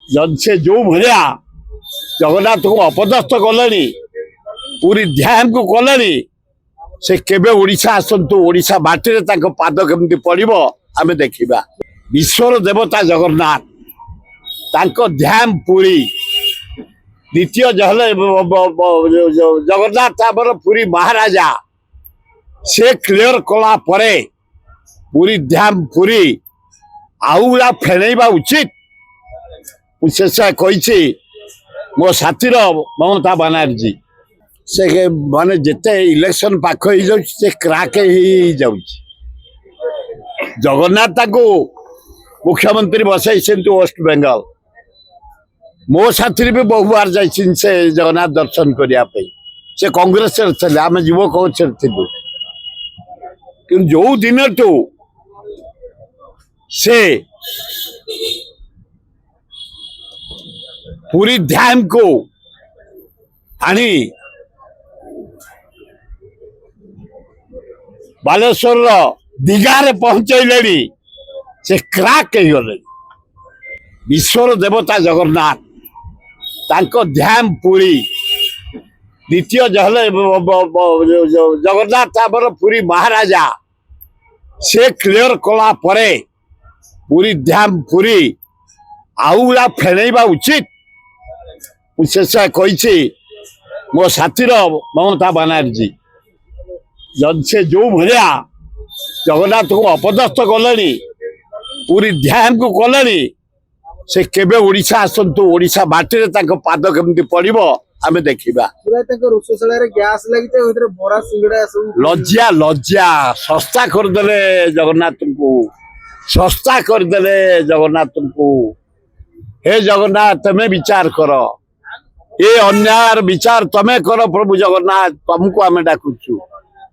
जद से जो भाया जगन्नाथ को अपदस्थ कले पूरी ध्यान को कले से केबे ओडिशा आसतु ओडिशा माटी पाद केमती पड़ो आम देखा विश्वर देवता जगन्नाथ तांको ध्यान पूरी द्वितीय जगन्नाथ आमर पूरी महाराजा से क्लियर कला परे पूरी ध्यान पूरी आउला फेणैबा उचित शेष कही मो साथीर ममता बनर्जी से माने जिते इलेक्शन पाख हो से क्राक हो जगन्नाथ मुख्यमंत्री बसई वेस्ट बेंगल मो साथी भी बहु बार जा जगन्नाथ दर्शन करने से कांग्रेस आम युवक कि जो दिन टू से पूरी ध्यान को आनी बालेश्वर दिगारे पहुंचले से क्राक हो गले विश्वर देवता जगन्नाथ तांको ध्यान पूरी द्वितीय जगन्नाथ आमर पूरी महाराजा से क्लियर कला परे पूरी ध्यान पूरी आउला फेणैबा उचित शेष कही मो साथीर ममता बनर्जी जद से जो भाया जगन्नाथ को अपदस्थ कले पूरी ध्यान को कले से केबे ओडिशा आसतु ओडिशा माटी पाद केमती पड़ो आम देखा लज्जा लज्जा सस्ता करदे जगन्नाथ को सस्ता करदे जगन्नाथ को हे जगन्नाथ तमें विचार कर ये अन्याय विचार तमें कर प्रभु जगन्नाथ तुमको आम डाकुचु।